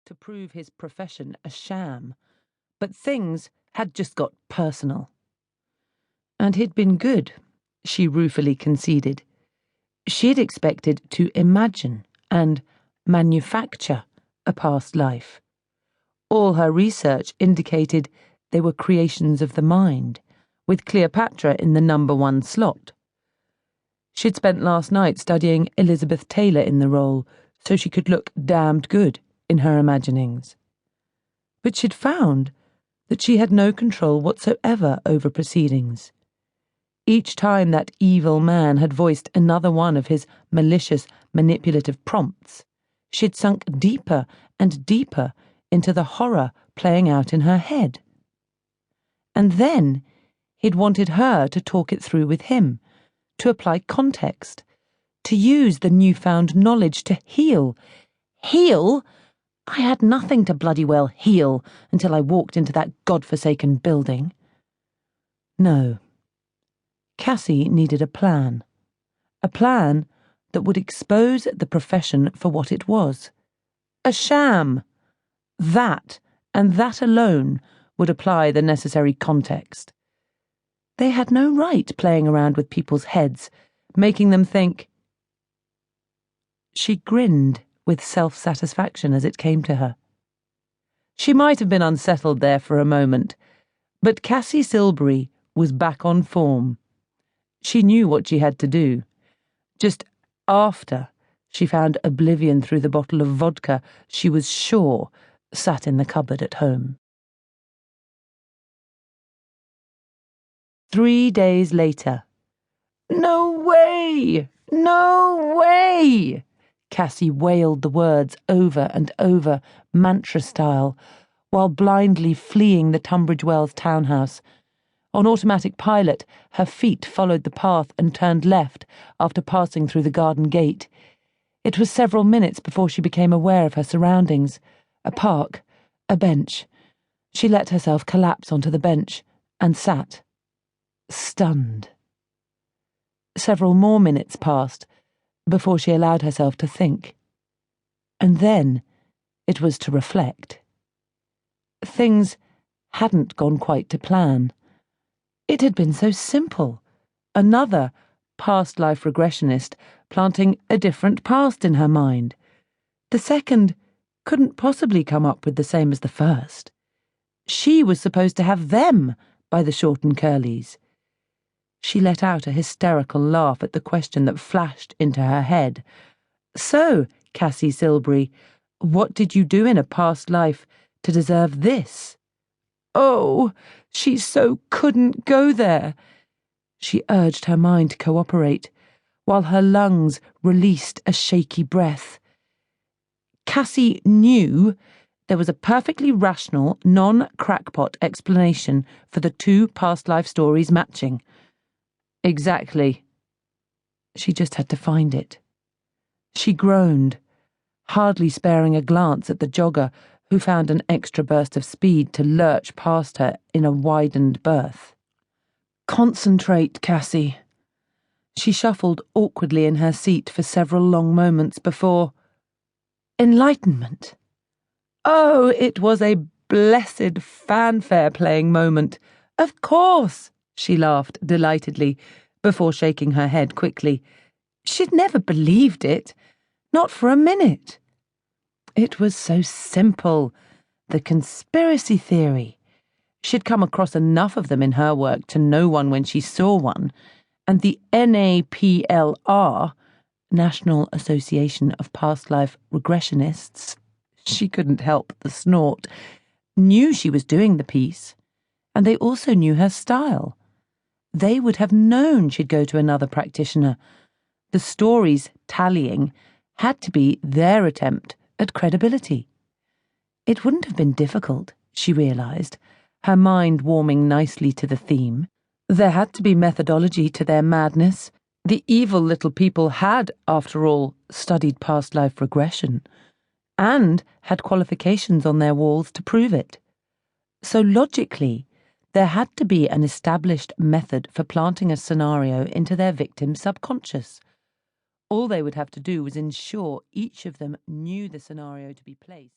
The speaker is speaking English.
to prove his profession a sham, but things had just got personal. And he'd been good, she ruefully conceded. She'd expected to imagine and manufacture a past life. All her research indicated they were creations of the mind, with Cleopatra in the #1 slot. She'd spent last night studying Elizabeth Taylor in the role so she could look damned good in her imaginings. But she'd found that she had no control whatsoever over proceedings. Each time that evil man had voiced another one of his malicious, manipulative prompts, she'd sunk deeper and deeper into the horror playing out in her head. And then he'd wanted her to talk it through with him, to apply context, to use the newfound knowledge to heal. Heal? I had nothing to bloody well heal until I walked into that godforsaken building. No. Cassie needed a plan that would expose the profession for what it was. A sham. That, and that alone, would apply the necessary context. They had no right playing around with people's heads, making them think. She grinned with self-satisfaction as it came to her. She might have been unsettled there for a moment, but Cassie Silbury was back on form. She knew what she had to do. Just after she found oblivion through the bottle of vodka she was sure sat in the cupboard at home. 3 days later. No way! No way! Cassie wailed the words over and over, mantra-style, while blindly fleeing the Tunbridge Wells townhouse. On automatic pilot, her feet followed the path and turned left after passing through the garden gate. It was several minutes before she became aware of her surroundings. A park, a bench. She let herself collapse onto the bench and sat, stunned. Several more minutes passed before she allowed herself to think. And then it was to reflect. Things hadn't gone quite to plan. It had been so simple. Another past life regressionist planting a different past in her mind. The second couldn't possibly come up with the same as the first. She was supposed to have them by the short and curlies. She let out a hysterical laugh at the question that flashed into her head. So, Cassie Silbury, what did you do in a past life to deserve this? Oh, she so couldn't go there. She urged her mind to cooperate, while her lungs released a shaky breath. Cassie knew there was a perfectly rational, non-crackpot explanation for the two past life stories matching. Exactly. She just had to find it. She groaned, hardly sparing a glance at the jogger who found an extra burst of speed to lurch past her in a widened berth. Concentrate, Cassie. She shuffled awkwardly in her seat for several long moments before... enlightenment. Oh, it was a blessed fanfare-playing moment. Of course, she laughed delightedly, before shaking her head quickly. She'd never believed it, not for a minute. It was so simple, the conspiracy theory. She'd come across enough of them in her work to know one when she saw one, and the NAPLR, National Association of Past Life Regressionists, she couldn't help the snort, knew she was doing the piece, and they also knew her style. They would have known she'd go to another practitioner. The stories tallying had to be their attempt at credibility. It wouldn't have been difficult, she realised, her mind warming nicely to the theme. There had to be methodology to their madness. The evil little people had, after all, studied past life regression, and had qualifications on their walls to prove it. So logically, there had to be an established method for planting a scenario into their victim's subconscious. All they would have to do was ensure each of them knew the scenario to be placed.